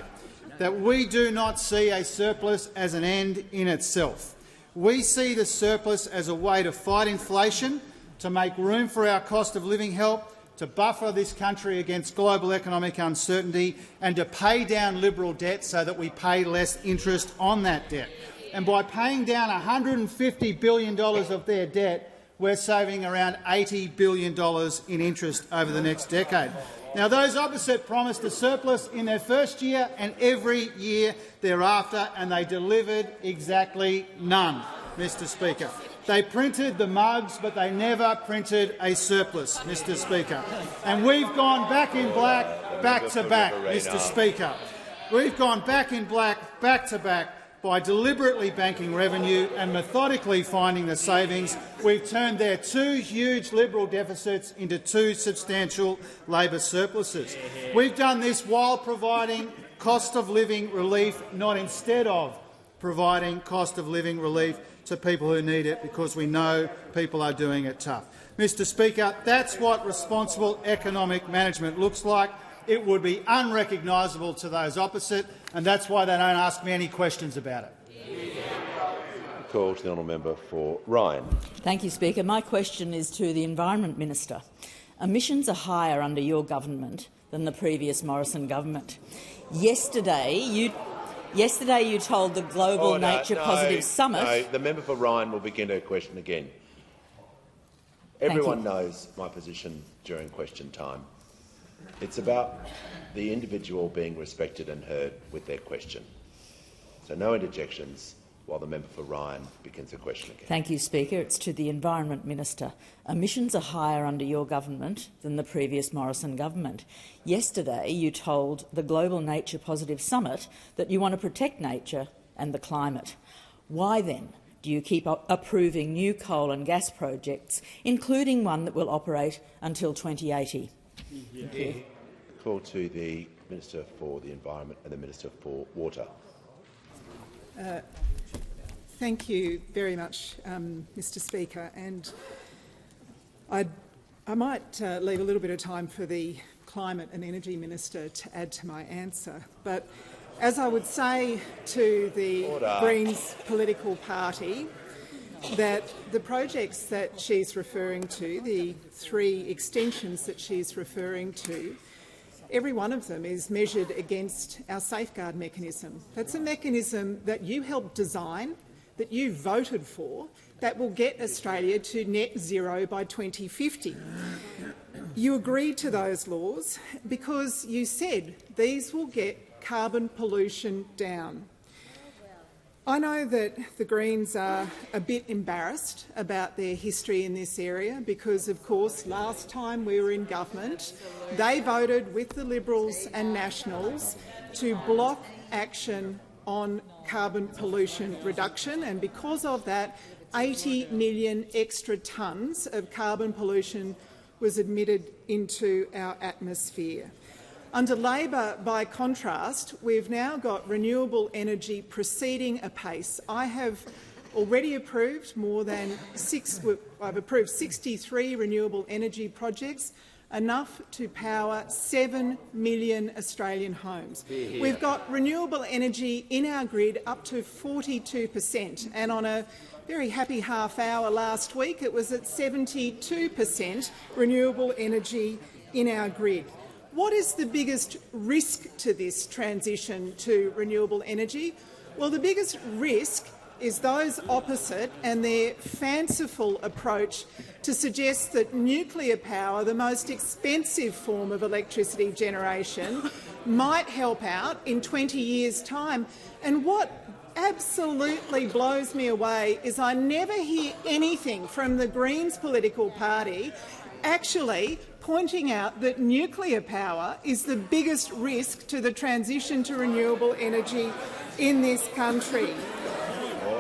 that we do not see a surplus as an end in itself. We see the surplus as a way to fight inflation, to make room for our cost of living help, to buffer this country against global economic uncertainty and to pay down Liberal debt so that we pay less interest on that debt. And by paying down $150 billion of their debt, we're saving around $80 billion in interest over the next decade. Now, those opposite promised a surplus in their first year and every year thereafter, and they delivered exactly none, Mr Speaker. They printed the mugs, but they never printed a surplus, Mr Speaker. And we've gone back in black back-to-back, Mr Speaker. We've gone back in black back-to-back by deliberately banking revenue and methodically finding the savings. We've turned their 2 huge Liberal deficits into 2 substantial Labor surpluses. We've done this while providing cost of living relief, not instead of providing cost of living relief to people who need it, because we know people are doing it tough. Mr Speaker, that's what responsible economic management looks like. It would be unrecognisable to those opposite, and that's why they don't ask me any questions about it. Call to the honourable member for Ryan. Thank you, Speaker. My question is to the Environment Minister. Emissions are higher under your government than the previous Morrison government. Yesterday, you told the Global Nature Positive Summit— No, the member for Ryan will begin her question again. Everyone knows my position during question time. It's about the individual being respected and heard with their question. So no interjections while the member for Ryan begins her question again. Thank you, Speaker. It's to the Environment Minister. Emissions are higher under your government than the previous Morrison government. Yesterday, you told the Global Nature Positive Summit that you want to protect nature and the climate. Why then do you keep approving new coal and gas projects, including one that will operate until 2080? Thank you. Call to the Minister for the Environment and the Minister for Water. Thank you very much, Mr Speaker. And I might leave a little bit of time for the Climate and Energy Minister to add to my answer. But as I would say to the Greens political party, that the projects that she's referring to, the 3 extensions that she's referring to, every one of them is measured against our safeguard mechanism. That's a mechanism that you helped design, that you voted for, that will get Australia to net zero by 2050. You agreed to those laws because you said these will get carbon pollution down. I know that the Greens are a bit embarrassed about their history in this area because, of course, last time we were in government, they voted with the Liberals and Nationals to block action on carbon pollution reduction, and because of that, 80 million extra tonnes of carbon pollution was admitted into our atmosphere. Under Labor, by contrast, we've now got renewable energy proceeding apace. I have already approved I've approved 63 renewable energy projects, enough to power 7 million Australian homes. We've got renewable energy in our grid up to 42%, and on a very happy half hour last week it was at 72% renewable energy in our grid. What is the biggest risk to this transition to renewable energy? Well, the biggest risk is those opposite and their fanciful approach to suggest that nuclear power, the most expensive form of electricity generation, might help out in 20 years' time. And what absolutely blows me away is I never hear anything from the Greens political party actually pointing out that nuclear power is the biggest risk to the transition to renewable energy in this country.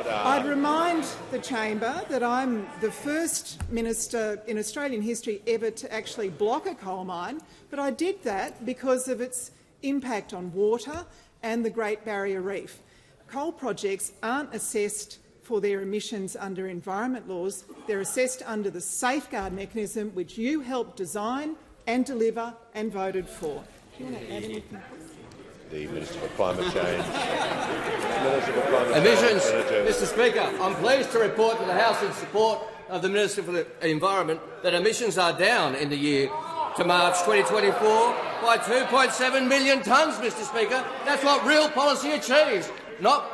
I'd remind the chamber that I'm the first minister in Australian history ever to actually block a coal mine, but I did that because of its impact on water and the Great Barrier Reef. Coal projects aren't assessed for their emissions under environment laws. They're assessed under the safeguard mechanism which you helped design and deliver and voted for. Do you want to add anything? The Minister for Climate Change. Emissions. Mr Speaker, I'm pleased to report to the House in support of the Minister for the Environment that emissions are down in the year to March 2024 by 2.7 million tonnes, Mr Speaker. That's what real policy achieves, not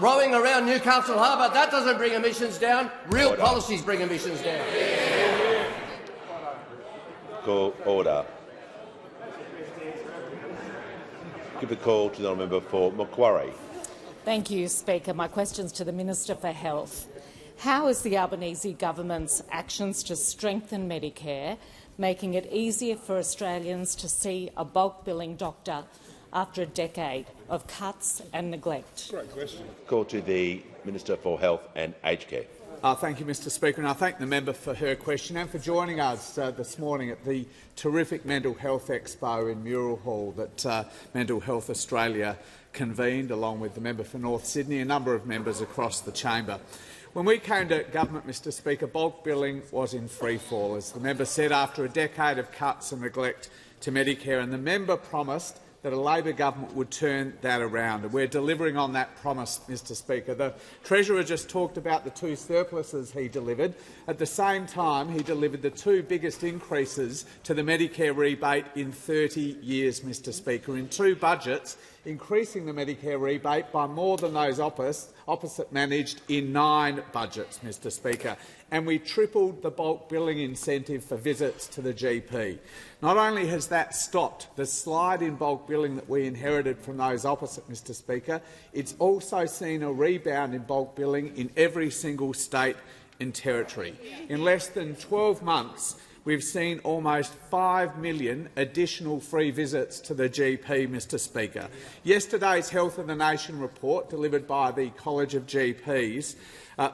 rowing around Newcastle Harbour. That doesn't bring emissions down. Real policies bring emissions down. Call order. Give the call to the member for Macquarie. Thank you, Speaker. My question is to the Minister for Health. How is the Albanese government's actions to strengthen Medicare making it easier for Australians to see a bulk billing doctor after a decade of cuts and neglect? Great question. Call to the Minister for Health and Aged Care. Thank you, Mr Speaker, and I thank the member for her question and for joining us this morning at the terrific Mental Health Expo in Mural Hall that Mental Health Australia convened, along with the member for North Sydney, a number of members across the chamber. When we came to government, Mr Speaker, bulk billing was in freefall, as the member said, after a decade of cuts and neglect to Medicare, and the member promised that a Labor government would turn that around. And we're delivering on that promise, Mr Speaker. The Treasurer just talked about the two surpluses he delivered. At the same time, he delivered the two biggest increases to the Medicare rebate in 30 years, Mr Speaker, in two budgets, increasing the Medicare rebate by more than those opposite managed in 9 budgets, Mr Speaker. And we tripled the bulk billing incentive for visits to the GP. Not only has that stopped the slide in bulk billing that we inherited from those opposite, Mr Speaker, it's also seen a rebound in bulk billing in every single state and territory. In less than 12 months, we've seen almost 5 million additional free visits to the GP, Mr Speaker. Yesterday's Health of the Nation report, delivered by the College of GPs,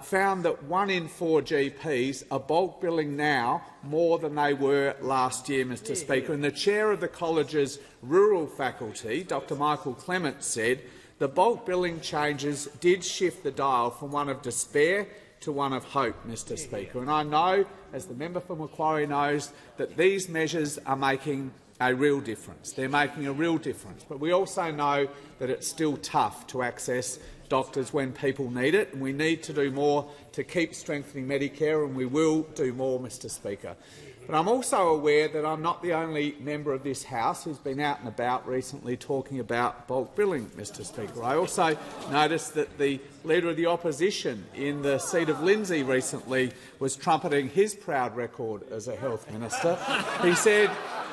found that 1 in 4 GPs are bulk billing now more than they were last year, Mr Speaker. And the chair of the college's rural faculty, Dr Michael Clement, said the bulk billing changes did shift the dial from one of despair to one of hope, Mr Speaker. And I know, as the member for Macquarie knows, that these measures are making a real difference. They're making a real difference. But we also know that it's still tough to access doctors when people need it, and we need to do more to keep strengthening Medicare, and we will do more, Mr Speaker. But I'm also aware that I'm not the only member of this House who's been out and about recently talking about bulk billing, Mr Speaker. I also noticed that the Leader of the Opposition in the seat of Lindsay recently was trumpeting his proud record as a health minister. He said,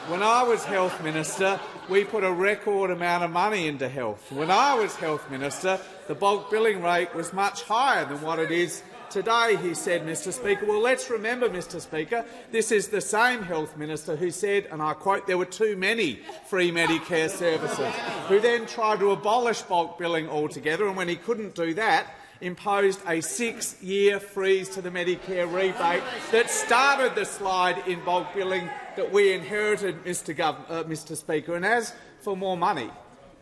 "When I was health minister, we put a record amount of money into health. When I was health minister, the bulk billing rate was much higher than what it is today," he said, Mr Speaker. Well, let's remember, Mr Speaker, this is the same health minister who said, and I quote, there were too many free Medicare services, who then tried to abolish bulk billing altogether, and when he couldn't do that, imposed a 6-year freeze to the Medicare rebate that started the slide in bulk billing that we inherited, Mr Speaker. And as for more money,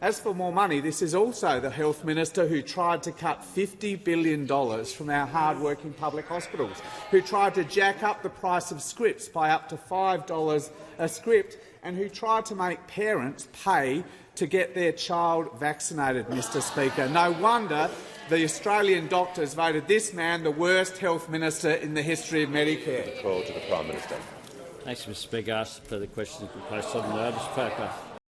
As for more money, this is also the health minister who tried to cut $50 billion from our hard-working public hospitals, who tried to jack up the price of scripts by up to $5 a script, and who tried to make parents pay to get their child vaccinated, Mr Speaker. No wonder the Australian doctors voted this man the worst health minister in the history of Medicare. Call to the Prime Minister. Thanks, Mr Speaker. I ask for the question to be placed on the notice paper.